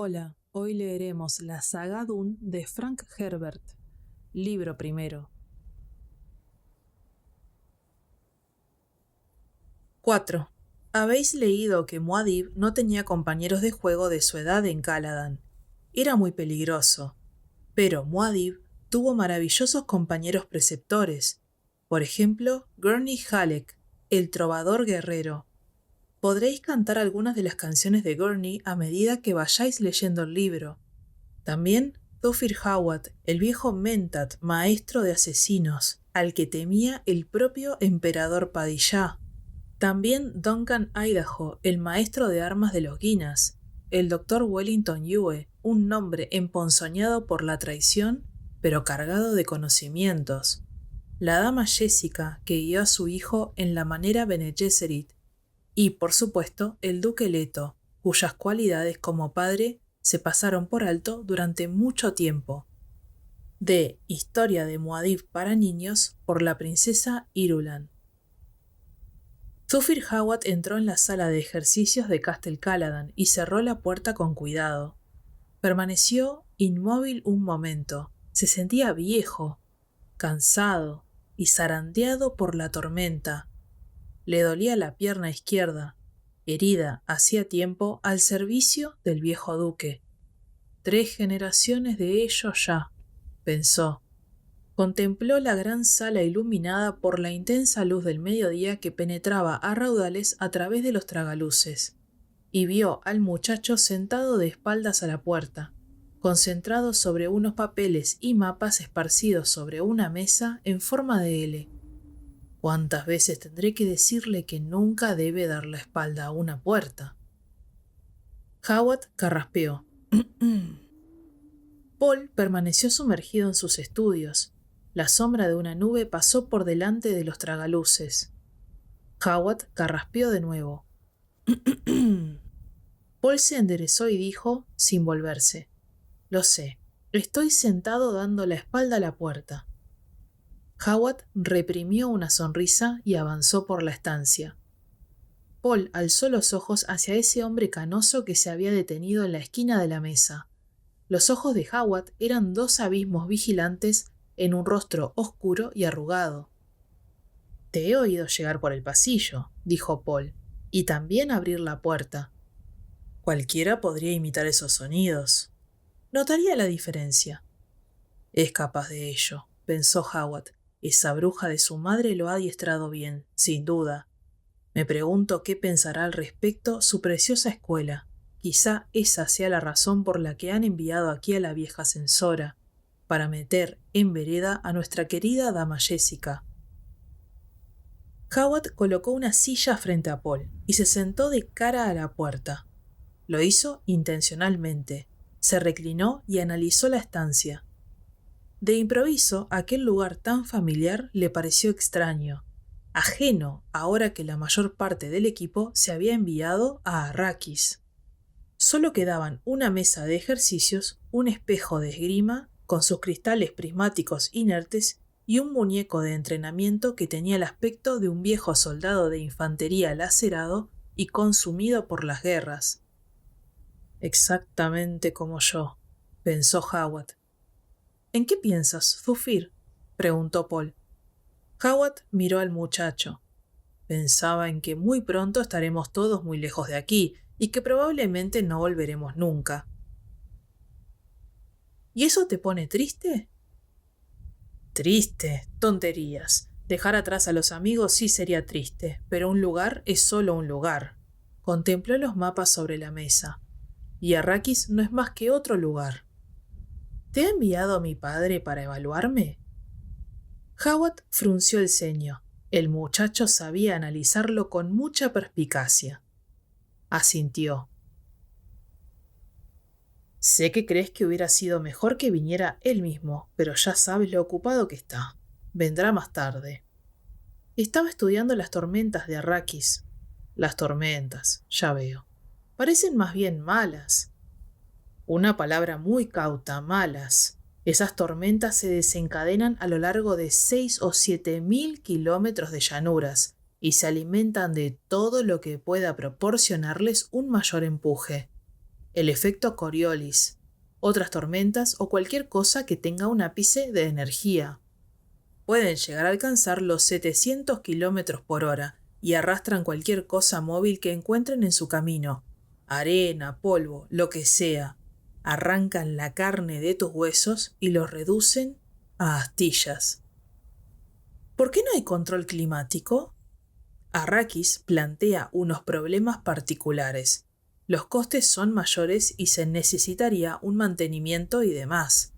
Hola, hoy leeremos la saga Dune de Frank Herbert. Libro primero. 4. Habéis leído que Muad'Dib no tenía compañeros de juego de su edad en Caladan. Era muy peligroso. Pero Muad'Dib tuvo maravillosos compañeros preceptores. Por ejemplo, Gurney Halleck, el trovador guerrero. Podréis cantar algunas de las canciones de Gurney a medida que vayáis leyendo el libro. También Thufir Hawat, el viejo Mentat, maestro de asesinos, al que temía el propio emperador Padishah. También Duncan Idaho, el maestro de armas de los Guinas. El Dr. Wellington Yue, un nombre emponzoñado por la traición, pero cargado de conocimientos. La dama Jessica, que guió a su hijo en la manera Bene Gesserit. Y, por supuesto, el duque Leto, cuyas cualidades como padre se pasaron por alto durante mucho tiempo. De Historia de Muad'Dib para niños por la princesa Irulan. Thufir Hawat entró en la sala de ejercicios de Castle Caladan y cerró la puerta con cuidado. Permaneció inmóvil un momento. Se sentía viejo, cansado y zarandeado por la tormenta. Le dolía la pierna izquierda, herida hacía tiempo al servicio del viejo duque. 3 generaciones de ellos ya, pensó. Contempló la gran sala iluminada por la intensa luz del mediodía que penetraba a raudales a través de los tragaluces, y vio al muchacho sentado de espaldas a la puerta, concentrado sobre unos papeles y mapas esparcidos sobre una mesa en forma de L. ¿Cuántas veces tendré que decirle que nunca debe dar la espalda a una puerta? Hawat carraspeó. Paul permaneció sumergido en sus estudios. La sombra de una nube pasó por delante de los tragaluces. Hawat carraspeó de nuevo. Paul se enderezó y dijo, sin volverse: «Lo sé, estoy sentado dando la espalda a la puerta». Hawat reprimió una sonrisa y avanzó por la estancia. Paul alzó los ojos hacia ese hombre canoso que se había detenido en la esquina de la mesa. Los ojos de Hawat eran 2 abismos vigilantes en un rostro oscuro y arrugado. «Te he oído llegar por el pasillo», dijo Paul, «y también abrir la puerta. Cualquiera podría imitar esos sonidos. Notaría la diferencia». «Es capaz de ello», pensó Hawat. «Esa bruja de su madre lo ha adiestrado bien, sin duda. Me pregunto qué pensará al respecto su preciosa escuela. Quizá esa sea la razón por la que han enviado aquí a la vieja censora, para meter en vereda a nuestra querida dama Jessica». Hawat colocó una silla frente a Paul y se sentó de cara a la puerta. Lo hizo intencionalmente. Se reclinó y analizó la estancia. De improviso, aquel lugar tan familiar le pareció extraño, ajeno ahora que la mayor parte del equipo se había enviado a Arrakis. Solo quedaban una mesa de ejercicios, un espejo de esgrima con sus cristales prismáticos inertes y un muñeco de entrenamiento que tenía el aspecto de un viejo soldado de infantería lacerado y consumido por las guerras. «Exactamente como yo», pensó Hawat. «¿En qué piensas, Thufir?», preguntó Paul. Hawat miró al muchacho. «Pensaba en que muy pronto estaremos todos muy lejos de aquí y que probablemente no volveremos nunca». «¿Y eso te pone triste?». «Triste, tonterías. Dejar atrás a los amigos sí sería triste, pero un lugar es solo un lugar». Contempló los mapas sobre la mesa. «Y Arrakis no es más que otro lugar». «¿Te ha enviado mi padre para evaluarme?». Hawat frunció el ceño. El muchacho sabía analizarlo con mucha perspicacia. Asintió. «Sé que crees que hubiera sido mejor que viniera él mismo, pero ya sabes lo ocupado que está. Vendrá más tarde». «Estaba estudiando las tormentas de Arrakis». «Las tormentas, ya veo. Parecen más bien malas». «Una palabra muy cauta, malas. Esas tormentas se desencadenan a lo largo de 6 o 7 mil kilómetros de llanuras y se alimentan de todo lo que pueda proporcionarles un mayor empuje. el efecto Coriolis, otras tormentas o cualquier cosa que tenga un ápice de energía. Pueden llegar a alcanzar los 700 kilómetros por hora y arrastran cualquier cosa móvil que encuentren en su camino. Arena, polvo, lo que sea. Arrancan la carne de tus huesos y los reducen a astillas. ¿Por qué no hay control climático? Arrakis plantea unos problemas particulares. Los costes son mayores y se necesitaría un mantenimiento y demás.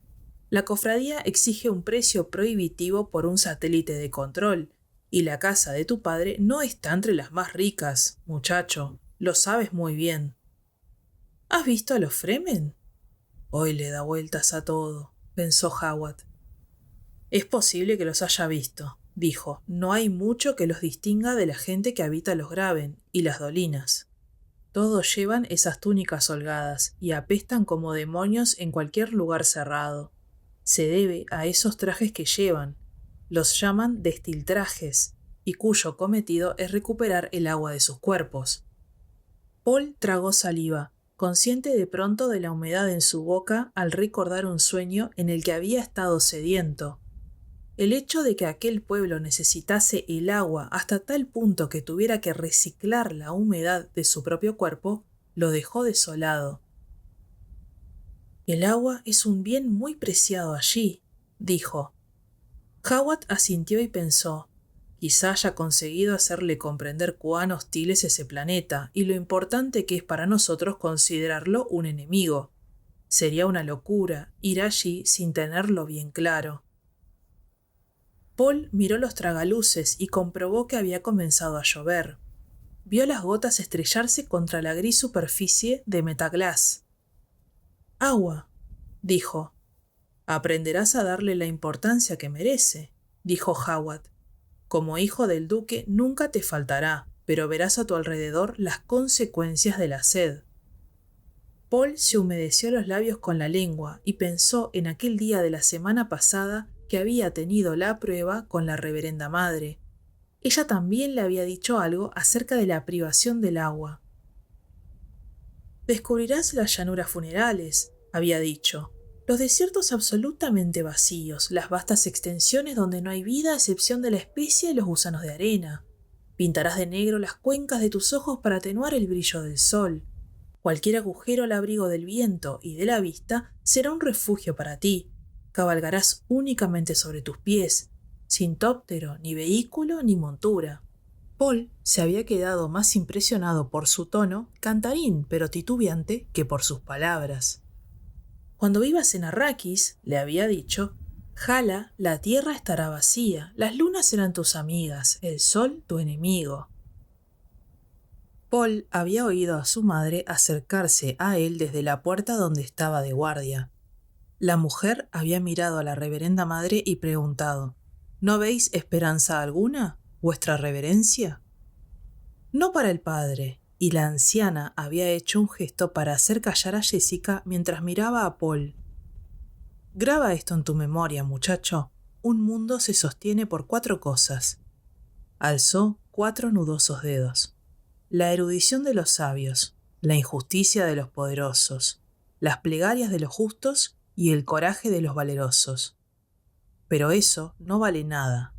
La cofradía exige un precio prohibitivo por un satélite de control, y la casa de tu padre no está entre las más ricas, muchacho, lo sabes muy bien. ¿Has visto a los Fremen? Hoy le da vueltas a todo, pensó Hawat. Es posible que los haya visto, dijo. No hay mucho que los distinga de la gente que habita los Graven y las dolinas. Todos llevan esas túnicas holgadas y apestan como demonios en cualquier lugar cerrado. Se debe a esos trajes que llevan. Los llaman destiltrajes, y cuyo cometido es recuperar el agua de sus cuerpos. Paul tragó saliva, consciente de pronto de la humedad en su boca al recordar un sueño en el que había estado sediento. El hecho de que aquel pueblo necesitase el agua hasta tal punto que tuviera que reciclar la humedad de su propio cuerpo lo dejó desolado. El agua es un bien muy preciado allí, dijo. Hawat asintió y pensó, quizá haya conseguido hacerle comprender cuán hostil es ese planeta y lo importante que es para nosotros considerarlo un enemigo. Sería una locura ir allí sin tenerlo bien claro. Paul miró los tragaluces y comprobó que había comenzado a llover. Vio las gotas estrellarse contra la gris superficie de Metaglass. «Agua», dijo. «Aprenderás a darle la importancia que merece», dijo Hawat. «Como hijo del duque nunca te faltará, pero verás a tu alrededor las consecuencias de la sed». Paul se humedeció los labios con la lengua y pensó en aquel día de la semana pasada que había tenido la prueba con la reverenda madre. Ella también le había dicho algo acerca de la privación del agua. «Descubrirás las llanuras funerales», había dicho. «Los desiertos absolutamente vacíos, las vastas extensiones donde no hay vida a excepción de la especie y los gusanos de arena. Pintarás de negro las cuencas de tus ojos para atenuar el brillo del sol. Cualquier agujero al abrigo del viento y de la vista será un refugio para ti. Cabalgarás únicamente sobre tus pies, sin tóptero, ni vehículo, ni montura». Paul se había quedado más impresionado por su tono, cantarín pero titubeante, que por sus palabras. «Cuando vivas en Arrakis», le había dicho, «Hala, la tierra estará vacía, las lunas serán tus amigas, el sol tu enemigo». Paul había oído a su madre acercarse a él desde la puerta donde estaba de guardia. La mujer había mirado a la reverenda madre y preguntado, «¿No veis esperanza alguna, vuestra reverencia?» «No para el padre», y la anciana había hecho un gesto para hacer callar a Jessica mientras miraba a Paul. «Graba esto en tu memoria, muchacho. Un mundo se sostiene por 4 cosas». Alzó 4 nudosos dedos. «La erudición de los sabios, la injusticia de los poderosos, las plegarias de los justos y el coraje de los valerosos. Pero eso no vale nada».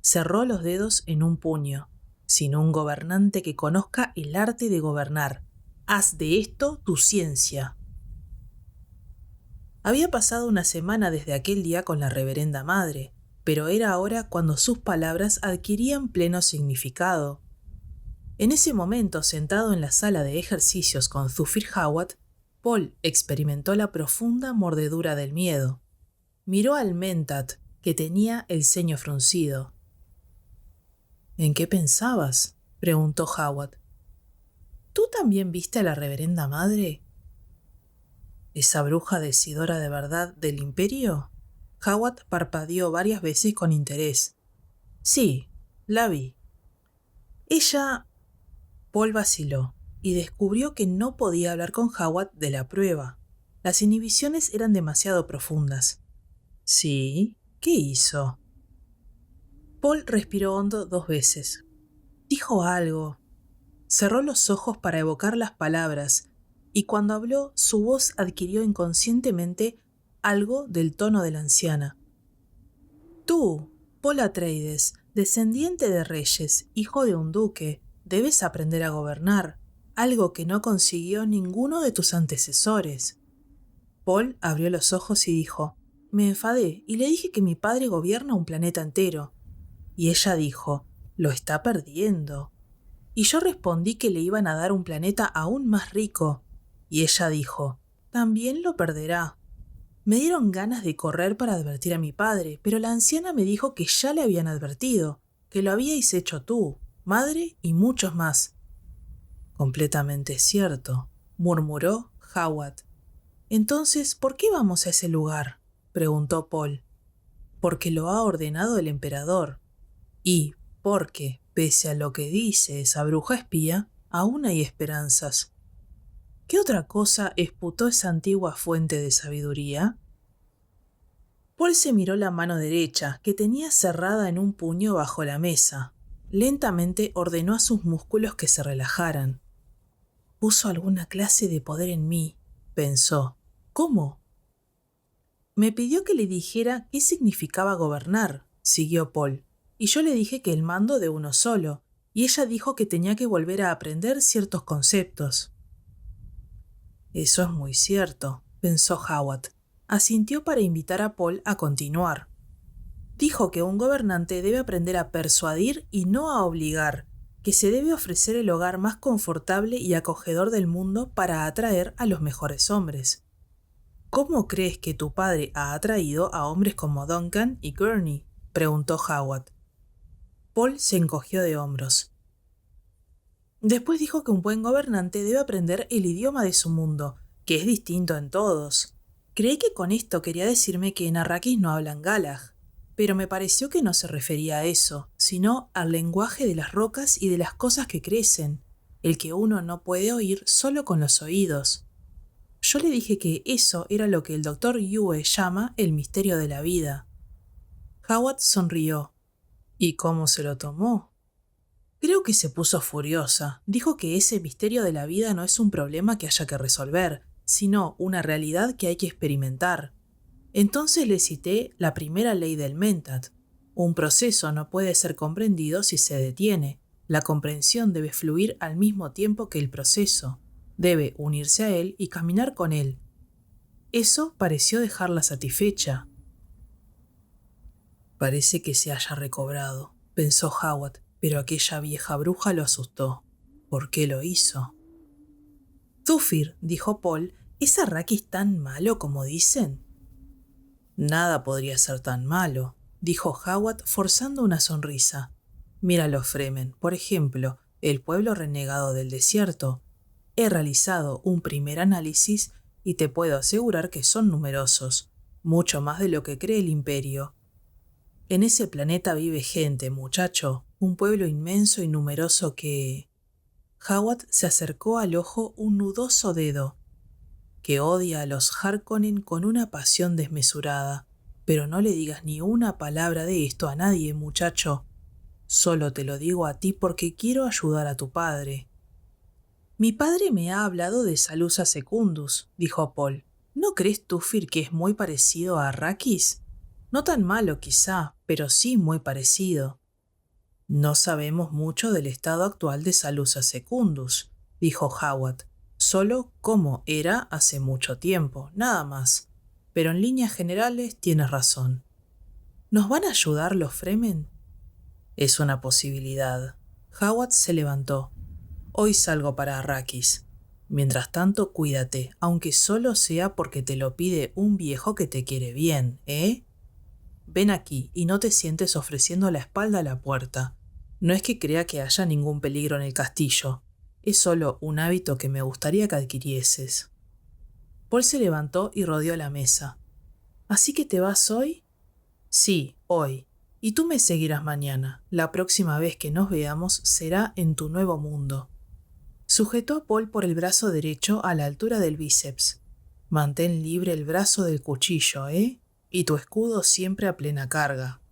Cerró los dedos en un puño. «Sin un gobernante que conozca el arte de gobernar. Haz de esto tu ciencia». Había pasado una semana desde aquel día con la reverenda madre, pero era ahora cuando sus palabras adquirían pleno significado. En ese momento, sentado en la sala de ejercicios con Zufir Hawat, Paul experimentó la profunda mordedura del miedo. Miró al Mentat, que tenía el ceño fruncido. «¿En qué pensabas?», preguntó Hawat. «¿Tú también viste a la reverenda madre?» «¿Esa bruja decidora de verdad del imperio?» Hawat parpadeó varias veces con interés. «Sí, la vi». «Ella...» Paul vaciló y descubrió que no podía hablar con Hawat de la prueba. Las inhibiciones eran demasiado profundas. «¿Sí? ¿Qué hizo?» Paul respiró hondo 2 veces. Dijo algo. Cerró los ojos para evocar las palabras, y cuando habló su voz adquirió inconscientemente algo del tono de la anciana. Tú, Paul Atreides, descendiente de reyes, hijo de un duque, debes aprender a gobernar, algo que no consiguió ninguno de tus antecesores. Paul abrió los ojos y dijo: me enfadé y le dije que mi padre gobierna un planeta entero. Y ella dijo: lo está perdiendo. Y yo respondí que le iban a dar un planeta aún más rico. Y ella dijo: también lo perderá. Me dieron ganas de correr para advertir a mi padre, pero la anciana me dijo que ya le habían advertido, que lo habíais hecho tú, madre y muchos más. Completamente cierto, murmuró Hawat. Entonces, ¿por qué vamos a ese lugar?, preguntó Paul. Porque lo ha ordenado el emperador. Y porque, pese a lo que dice esa bruja espía, aún hay esperanzas. ¿Qué otra cosa esputó esa antigua fuente de sabiduría? Paul se miró la mano derecha, que tenía cerrada en un puño bajo la mesa. Lentamente ordenó a sus músculos que se relajaran. Puso alguna clase de poder en mí, pensó. ¿Cómo? Me pidió que le dijera qué significaba gobernar, siguió Paul, y yo le dije que el mando de uno solo, y ella dijo que tenía que volver a aprender ciertos conceptos. Eso es muy cierto, pensó Hawat. Asintió para invitar a Paul a continuar. Dijo que un gobernante debe aprender a persuadir y no a obligar, que se debe ofrecer el hogar más confortable y acogedor del mundo para atraer a los mejores hombres. ¿Cómo crees que tu padre ha atraído a hombres como Duncan y Gurney?, preguntó Hawat. Paul se encogió de hombros. Después dijo que un buen gobernante debe aprender el idioma de su mundo, que es distinto en todos. Creí que con esto quería decirme que en Arrakis no hablan Galag, pero me pareció que no se refería a eso, sino al lenguaje de las rocas y de las cosas que crecen, el que uno no puede oír solo con los oídos. Yo le dije que eso era lo que el Dr. Yue llama el misterio de la vida. Hawat sonrió. ¿Y cómo se lo tomó? Creo que se puso furiosa. Dijo que ese misterio de la vida no es un problema que haya que resolver, sino una realidad que hay que experimentar. Entonces le cité la primera ley del Mentat. Un proceso no puede ser comprendido si se detiene. La comprensión debe fluir al mismo tiempo que el proceso. Debe unirse a él y caminar con él. Eso pareció dejarla satisfecha. Parece que se haya recobrado, pensó Hawat, pero aquella vieja bruja lo asustó. ¿Por qué lo hizo? Thufir, dijo Paul, ¿es Arrakis tan malo como dicen? Nada podría ser tan malo, dijo Hawat forzando una sonrisa. Míralo, Fremen, por ejemplo, el pueblo renegado del desierto. He realizado un primer análisis y te puedo asegurar que son numerosos, mucho más de lo que cree el imperio. En ese planeta vive gente, muchacho, un pueblo inmenso y numeroso que... Hawat se acercó al ojo un nudoso dedo, que odia a los Harkonnen con una pasión desmesurada. Pero no le digas ni una palabra de esto a nadie, muchacho. Solo te lo digo a ti porque quiero ayudar a tu padre. Mi padre me ha hablado de Salusa Secundus, dijo Paul. ¿No crees, Thufir, que es muy parecido a Arrakis? No tan malo quizá, pero sí muy parecido. No sabemos mucho del estado actual de Salusa Secundus, dijo Hawat. Solo cómo era hace mucho tiempo, nada más. Pero en líneas generales tienes razón. ¿Nos van a ayudar los Fremen? Es una posibilidad. Hawat se levantó. Hoy salgo para Arrakis. Mientras tanto, cuídate, aunque solo sea porque te lo pide un viejo que te quiere bien, ¿eh? Ven aquí y no te sientes ofreciendo la espalda a la puerta. No es que crea que haya ningún peligro en el castillo. Es solo un hábito que me gustaría que adquirieses. Paul se levantó y rodeó la mesa. ¿Así que te vas hoy? Sí, hoy. Y tú me seguirás mañana. La próxima vez que nos veamos será en tu nuevo mundo. Sujetó a Paul por el brazo derecho a la altura del bíceps. Mantén libre el brazo del cuchillo, ¿eh? Y tu escudo siempre a plena carga.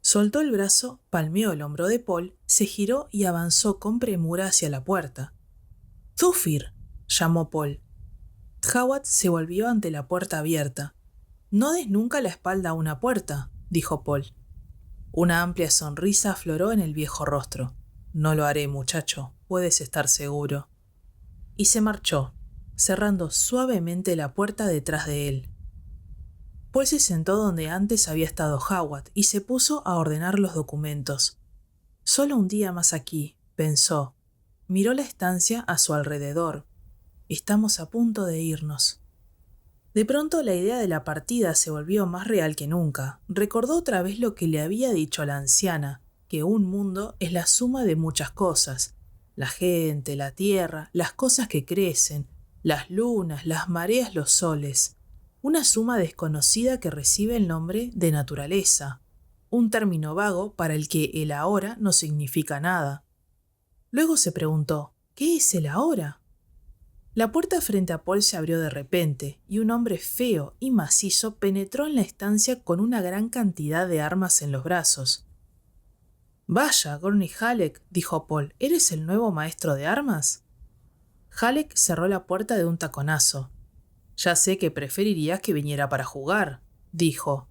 Soltó el brazo, palmeó el hombro de Paul, se giró y avanzó con premura hacia la puerta. ¡Thufir! llamó Paul. Howard se volvió ante la puerta abierta. «No des nunca la espalda a una puerta», dijo Paul. Una amplia sonrisa afloró en el viejo rostro. «No lo haré, muchacho, puedes estar seguro». Y se marchó, cerrando suavemente la puerta detrás de él. Paul se sentó donde antes había estado Howard y se puso a ordenar los documentos. «Solo un día más aquí», pensó. Miró la estancia a su alrededor. «Estamos a punto de irnos». De pronto la idea de la partida se volvió más real que nunca. Recordó otra vez lo que le había dicho la anciana, que un mundo es la suma de muchas cosas. La gente, la tierra, las cosas que crecen, las lunas, las mareas, los soles. Una suma desconocida que recibe el nombre de naturaleza. Un término vago para el que el ahora no significa nada. Luego se preguntó, ¿qué es el ahora? La puerta frente a Paul se abrió de repente, y un hombre feo y macizo penetró en la estancia con una gran cantidad de armas en los brazos. «Vaya, Gurney Halleck», dijo Paul, «¿eres el nuevo maestro de armas?» Halleck cerró la puerta de un taconazo. «Ya sé que preferirías que viniera para jugar», dijo.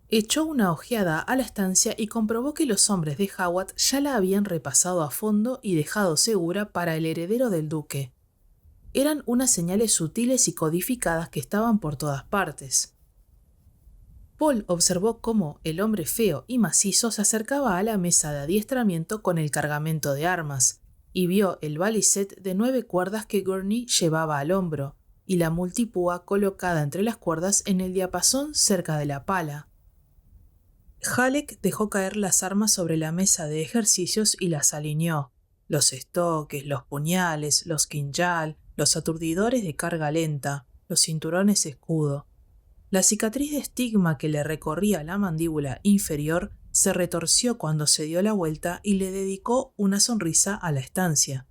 Echó una ojeada a la estancia y comprobó que los hombres de Howard ya la habían repasado a fondo y dejado segura para el heredero del duque. Eran unas señales sutiles y codificadas que estaban por todas partes. Paul observó cómo el hombre feo y macizo se acercaba a la mesa de adiestramiento con el cargamento de armas, y vio el balisette de 9 cuerdas que Gurney llevaba al hombro, y la multipúa colocada entre las cuerdas en el diapasón cerca de la pala. Halleck dejó caer las armas sobre la mesa de ejercicios y las alineó. Los estoques, los puñales, los quinjal, los aturdidores de carga lenta, los cinturones escudo. La cicatriz de estigma que le recorría la mandíbula inferior se retorció cuando se dio la vuelta y le dedicó una sonrisa a la estancia.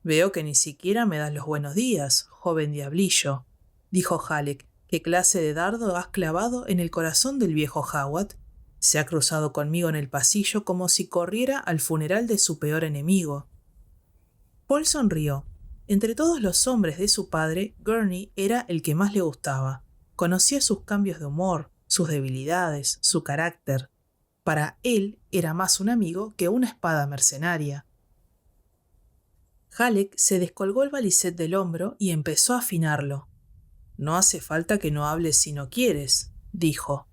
«Veo que ni siquiera me das los buenos días, joven diablillo», dijo Halleck. «¿Qué clase de dardo has clavado en el corazón del viejo Howard? Se ha cruzado conmigo en el pasillo como si corriera al funeral de su peor enemigo». Paul sonrió. Entre todos los hombres de su padre, Gurney era el que más le gustaba. Conocía sus cambios de humor, sus debilidades, su carácter. Para él era más un amigo que una espada mercenaria. Halleck se descolgó el balisette del hombro y empezó a afinarlo. «No hace falta que no hables si no quieres», dijo.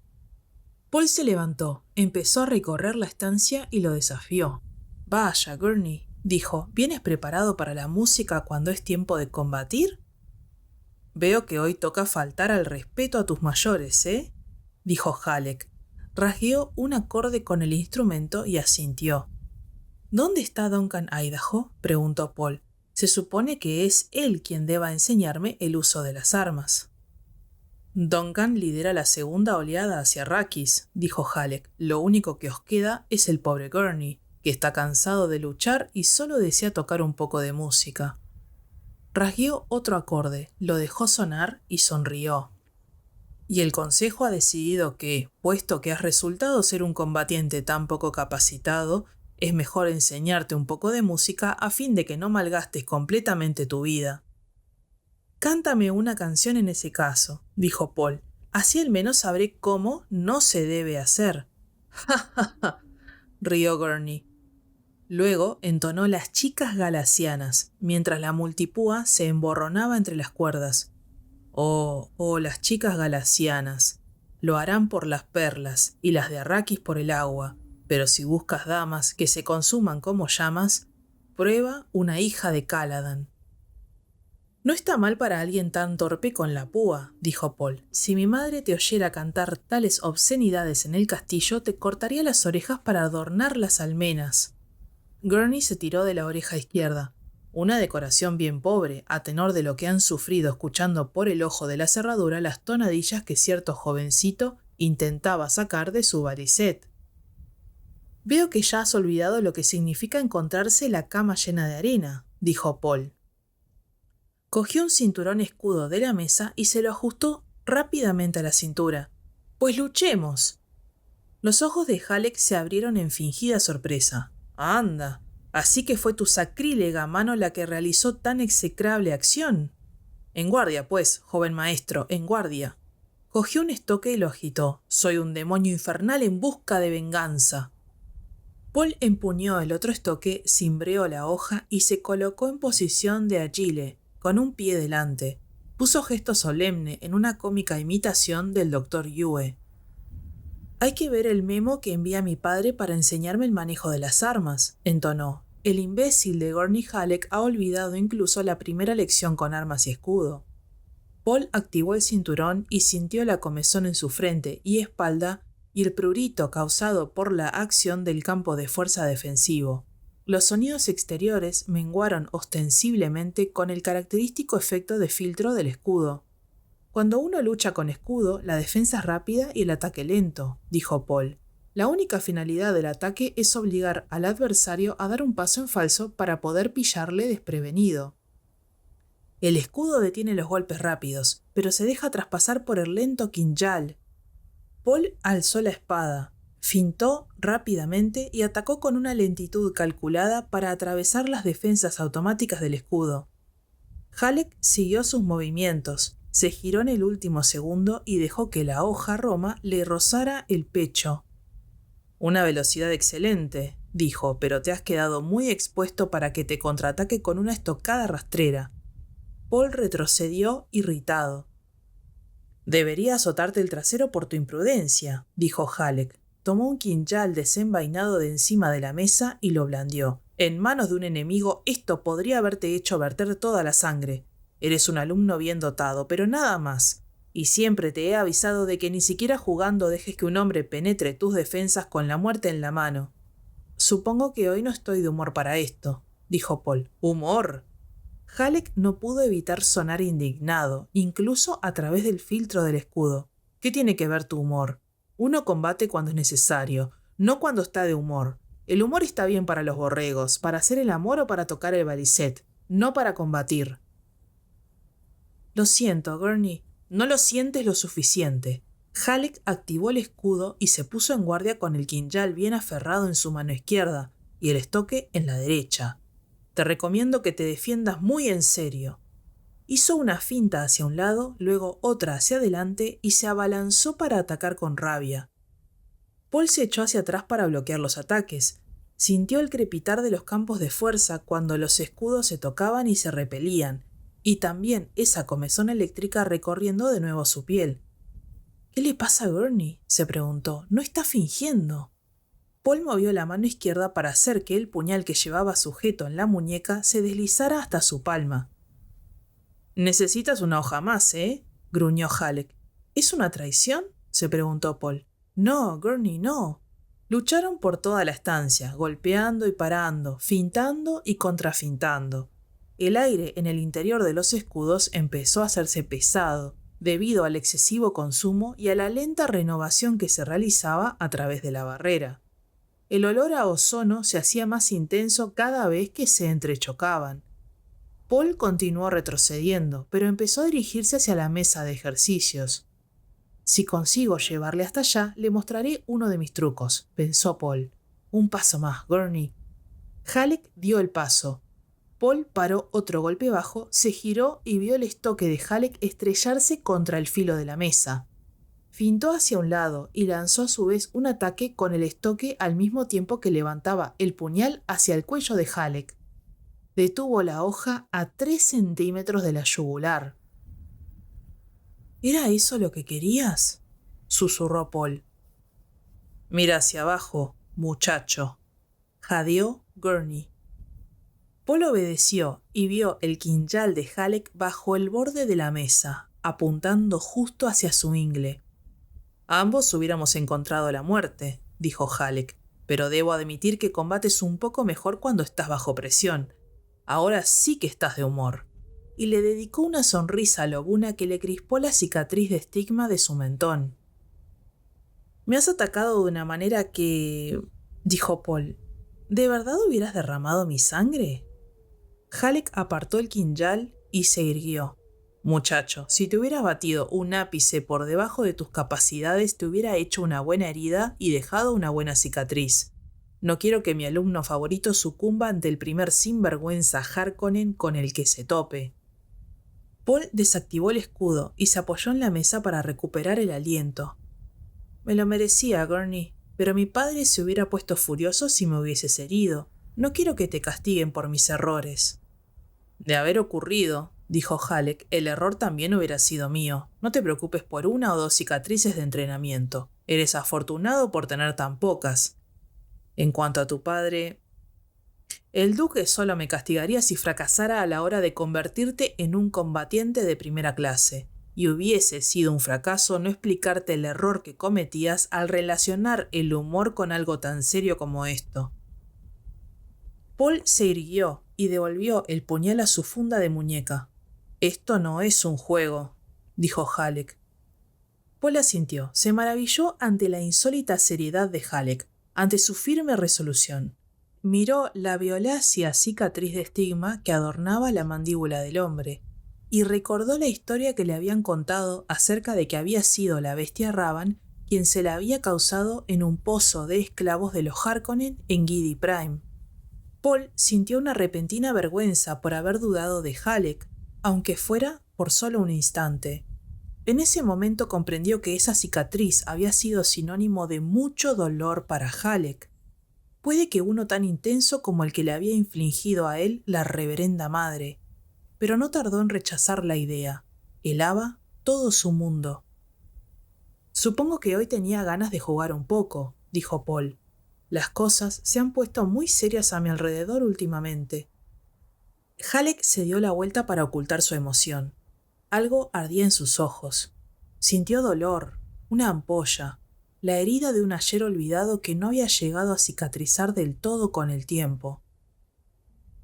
Paul se levantó, empezó a recorrer la estancia y lo desafió. «Vaya, Gurney», dijo, «¿vienes preparado para la música cuando es tiempo de combatir?» «Veo que hoy toca faltar al respeto a tus mayores, ¿eh?», dijo Halleck. Rasgueó un acorde con el instrumento y asintió. «¿Dónde está Duncan Idaho?», preguntó Paul. «Se supone que es él quien deba enseñarme el uso de las armas». «Duncan lidera la segunda oleada hacia Arrakis», dijo Halleck. «Lo único que os queda es el pobre Gurney, que está cansado de luchar y solo desea tocar un poco de música». Rasgueó otro acorde, lo dejó sonar y sonrió. «Y el consejo ha decidido que, puesto que has resultado ser un combatiente tan poco capacitado, es mejor enseñarte un poco de música a fin de que no malgastes completamente tu vida». «Cántame una canción en ese caso», dijo Paul. «Así al menos sabré cómo no se debe hacer». «Ja, ja, ja», rió Gurney. Luego entonó Las chicas galasianas, mientras la multipúa se emborronaba entre las cuerdas. «Oh, oh, las chicas galasianas. Lo harán por las perlas y las de Arrakis por el agua, pero si buscas damas que se consuman como llamas, prueba una hija de Caladan». «No está mal para alguien tan torpe con la púa», dijo Paul. «Si mi madre te oyera cantar tales obscenidades en el castillo, te cortaría las orejas para adornar las almenas». Gurney se tiró de la oreja izquierda. Una decoración bien pobre, a tenor de lo que han sufrido escuchando por el ojo de la cerradura las tonadillas que cierto jovencito intentaba sacar de su balisette. «Veo que ya has olvidado lo que significa encontrarse la cama llena de arena», dijo Paul. Cogió un cinturón escudo de la mesa y se lo ajustó rápidamente a la cintura. «Pues luchemos». Los ojos de Halleck se abrieron en fingida sorpresa. «Anda, Así que fue tu sacrílega mano la que realizó tan execrable acción. En guardia, pues, joven maestro, en guardia. Cogió un estoque y lo agitó. Soy un demonio infernal en busca de venganza. Paul empuñó el otro estoque, cimbreó la hoja y se colocó en posición de agile, con un pie delante. Puso gesto solemne en una cómica imitación del Dr. Yue. Hay que ver el memo que envía mi padre para enseñarme el manejo de las armas, entonó. El imbécil de Gurney Halleck ha olvidado incluso la primera lección con armas y escudo. Paul activó el cinturón y sintió la comezón en su frente y espalda y el prurito causado por la acción del campo de fuerza defensivo. Los sonidos exteriores menguaron ostensiblemente con el característico efecto de filtro del escudo. Cuando uno lucha con escudo, la defensa es rápida y el ataque lento, dijo Paul. La única finalidad del ataque es obligar al adversario a dar un paso en falso para poder pillarle desprevenido. El escudo detiene los golpes rápidos, pero se deja traspasar por el lento quinjal. Paul alzó la espada, fintó rápidamente y atacó con una lentitud calculada para atravesar las defensas automáticas del escudo. Halleck siguió sus movimientos, se giró en el último segundo y dejó que la hoja roma le rozara el pecho. Una velocidad excelente, dijo, pero te has quedado muy expuesto para que te contraataque con una estocada rastrera. Paul retrocedió irritado. Debería azotarte el trasero por tu imprudencia, dijo Halleck. Tomó un quinjal desenvainado de encima de la mesa y lo blandió. En manos de un enemigo esto podría haberte hecho verter toda la sangre. Eres un alumno bien dotado, pero nada más. Y siempre te he avisado de que ni siquiera jugando dejes que un hombre penetre tus defensas con la muerte en la mano. Supongo que hoy no estoy de humor para esto, dijo Paul. ¿Humor? Halleck no pudo evitar sonar indignado, incluso a través del filtro del escudo. ¿Qué tiene que ver tu humor? Uno combate cuando es necesario, no cuando está de humor. El humor está bien para los borregos, para hacer el amor o para tocar el balisette, no para combatir. Lo siento, Gurney. No lo sientes lo suficiente. Halleck activó el escudo y se puso en guardia con el quinjal bien aferrado en su mano izquierda y el estoque en la derecha. Te recomiendo que te defiendas muy en serio. Hizo una finta hacia un lado, luego otra hacia adelante y se abalanzó para atacar con rabia. Paul se echó hacia atrás para bloquear los ataques. Sintió el crepitar de los campos de fuerza cuando los escudos se tocaban y se repelían, y también esa comezón eléctrica recorriendo de nuevo su piel. ¿Qué le pasa a Gurney?, se preguntó. No está fingiendo. Paul movió la mano izquierda para hacer que el puñal que llevaba sujeto en la muñeca se deslizara hasta su palma. «Necesitas una hoja más, gruñó Halleck. ¿Es una traición?», se preguntó Paul. «No, Gurney, no». Lucharon por toda la estancia, golpeando y parando, fintando y contrafintando. El aire en el interior de los escudos empezó a hacerse pesado, debido al excesivo consumo y a la lenta renovación que se realizaba a través de la barrera. El olor a ozono se hacía más intenso cada vez que se entrechocaban. Paul continuó retrocediendo, pero empezó a dirigirse hacia la mesa de ejercicios. «Si consigo llevarle hasta allá, le mostraré uno de mis trucos», pensó Paul. «Un paso más, Gurney». Halleck dio el paso. Paul paró otro golpe bajo, se giró y vio el estoque de Halleck estrellarse contra el filo de la mesa. Fintó hacia un lado y lanzó a su vez un ataque con el estoque al mismo tiempo que levantaba el puñal hacia el cuello de Halleck. Detuvo la hoja a 3 centímetros de la yugular. «¿Era eso lo que querías?», susurró Paul. «Mira hacia abajo, muchacho», jadeó Gurney. Paul obedeció y vio el quinjal de Halleck bajo el borde de la mesa, apuntando justo hacia su ingle. «Ambos hubiéramos encontrado la muerte», dijo Halleck, «pero debo admitir que combates un poco mejor cuando estás bajo presión. Ahora sí que estás de humor». Y le dedicó una sonrisa lobuna que le crispó la cicatriz de estigma de su mentón. «Me has atacado de una manera que...», dijo Paul. «¿De verdad hubieras derramado mi sangre?». Halleck apartó el quinjal y se irguió. «Muchacho, si te hubieras batido un ápice por debajo de tus capacidades, te hubiera hecho una buena herida y dejado una buena cicatriz. No quiero que mi alumno favorito sucumba ante el primer sinvergüenza Harkonnen con el que se tope. Paul desactivó el escudo y se apoyó en la mesa para recuperar el aliento. Me lo merecía, Gurney, pero mi padre se hubiera puesto furioso si me hubieses herido. No quiero que te castiguen por mis errores. De haber ocurrido, dijo Halleck, el error también hubiera sido mío. No te preocupes por 1 o 2 cicatrices de entrenamiento. Eres afortunado por tener tan pocas. En cuanto a tu padre, el duque solo me castigaría si fracasara a la hora de convertirte en un combatiente de primera clase, y hubiese sido un fracaso no explicarte el error que cometías al relacionar el humor con algo tan serio como esto. Paul se irguió y devolvió el puñal a su funda de muñeca. Esto no es un juego, dijo Halleck. Paul asintió, se maravilló ante la insólita seriedad de Halleck, ante su firme resolución. Miró la violácea cicatriz de estigma que adornaba la mandíbula del hombre, y recordó la historia que le habían contado acerca de que había sido la bestia Ravan quien se la había causado en un pozo de esclavos de los Harkonnen en Gidi Prime. Paul sintió una repentina vergüenza por haber dudado de Halleck, aunque fuera por solo un instante. En ese momento comprendió que esa cicatriz había sido sinónimo de mucho dolor para Halleck. Puede que uno tan intenso como el que le había infligido a él la reverenda madre, pero no tardó en rechazar la idea. Helaba todo su mundo. Supongo que hoy tenía ganas de jugar un poco, dijo Paul. Las cosas se han puesto muy serias a mi alrededor últimamente. Halleck se dio la vuelta para ocultar su emoción. Algo ardía en sus ojos. Sintió dolor, una ampolla, la herida de un ayer olvidado que no había llegado a cicatrizar del todo con el tiempo.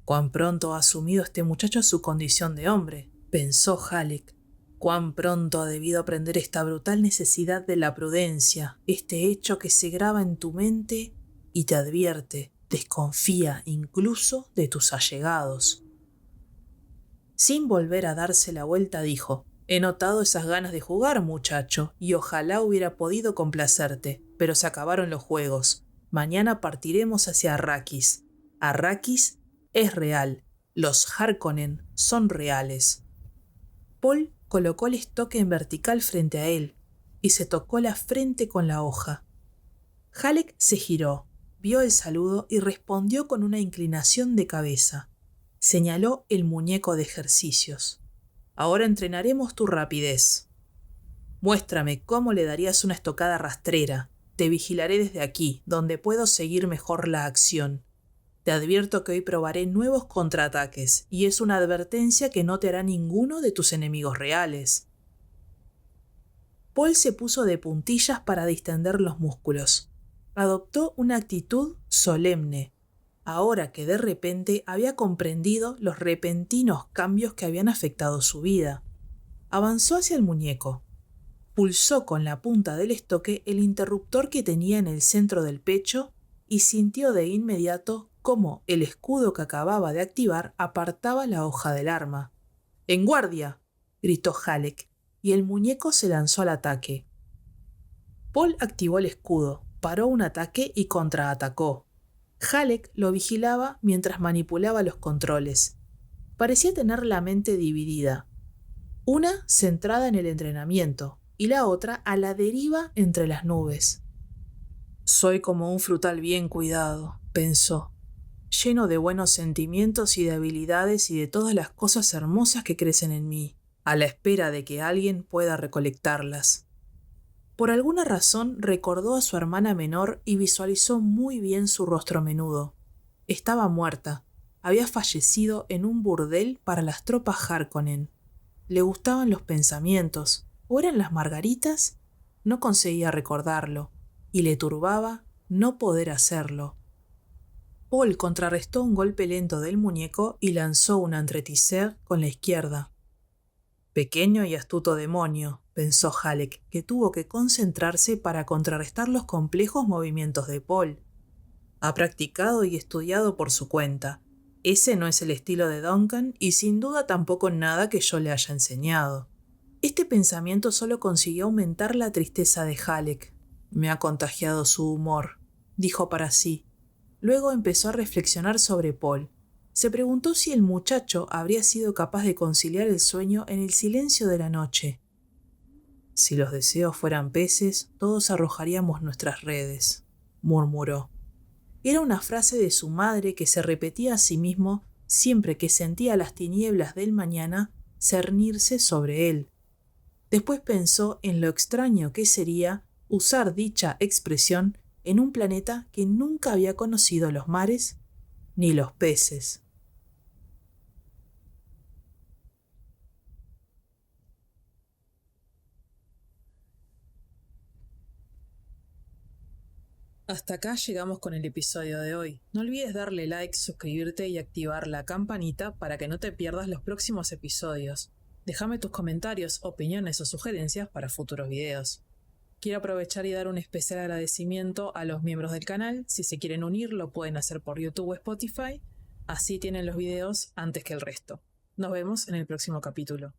Cuán pronto ha asumido este muchacho su condición de hombre, pensó Halleck. Cuán pronto ha debido aprender esta brutal necesidad de la prudencia, este hecho que se graba en tu mente y te advierte, desconfía incluso de tus allegados. Sin volver a darse la vuelta dijo, he notado esas ganas de jugar, muchacho, y ojalá hubiera podido complacerte, pero se acabaron los juegos. Mañana partiremos hacia Arrakis. Arrakis es real. Los Harkonnen son reales. Paul colocó el estoque en vertical frente a él y se tocó la frente con la hoja. Halleck se giró, vio el saludo y respondió con una inclinación de cabeza. Señaló el muñeco de ejercicios. Ahora entrenaremos tu rapidez. Muéstrame cómo le darías una estocada rastrera. Te vigilaré desde aquí, donde puedo seguir mejor la acción. Te advierto que hoy probaré nuevos contraataques, y es una advertencia que no te hará ninguno de tus enemigos reales. Paul se puso de puntillas para distender los músculos. Adoptó una actitud solemne, ahora que de repente había comprendido los repentinos cambios que habían afectado su vida. Avanzó hacia el muñeco. Pulsó con la punta del estoque el interruptor que tenía en el centro del pecho y sintió de inmediato cómo el escudo que acababa de activar apartaba la hoja del arma. ¡En guardia!, gritó Halleck, y el muñeco se lanzó al ataque. Paul activó el escudo, paró un ataque y contraatacó. Halleck lo vigilaba mientras manipulaba los controles. Parecía tener la mente dividida. Una centrada en el entrenamiento y la otra a la deriva entre las nubes. Soy como un frutal bien cuidado, pensó, lleno de buenos sentimientos y de habilidades y de todas las cosas hermosas que crecen en mí, a la espera de que alguien pueda recolectarlas. Por alguna razón recordó a su hermana menor y visualizó muy bien su rostro menudo. Estaba muerta. Había fallecido en un burdel para las tropas Harkonnen. Le gustaban los pensamientos, ¿o eran las margaritas? No conseguía recordarlo, y le turbaba no poder hacerlo. Paul contrarrestó un golpe lento del muñeco y lanzó un entretisser con la izquierda. Pequeño y astuto demonio, pensó Halleck, que tuvo que concentrarse para contrarrestar los complejos movimientos de Paul. Ha practicado y estudiado por su cuenta. Ese no es el estilo de Duncan y sin duda tampoco nada que yo le haya enseñado. Este pensamiento solo consiguió aumentar la tristeza de Halleck. Me ha contagiado su humor, dijo para sí. Luego empezó a reflexionar sobre Paul. Se preguntó si el muchacho habría sido capaz de conciliar el sueño en el silencio de la noche. Si los deseos fueran peces, todos arrojaríamos nuestras redes, murmuró. Era una frase de su madre que se repetía a sí mismo siempre que sentía las tinieblas del mañana cernirse sobre él. Después pensó en lo extraño que sería usar dicha expresión en un planeta que nunca había conocido los mares ni los peces. Hasta acá llegamos con el episodio de hoy. No olvides darle like, suscribirte y activar la campanita para que no te pierdas los próximos episodios. Déjame tus comentarios, opiniones o sugerencias para futuros videos. Quiero aprovechar y dar un especial agradecimiento a los miembros del canal. Si se quieren unir, lo pueden hacer por YouTube o Spotify. Así tienen los videos antes que el resto. Nos vemos en el próximo capítulo.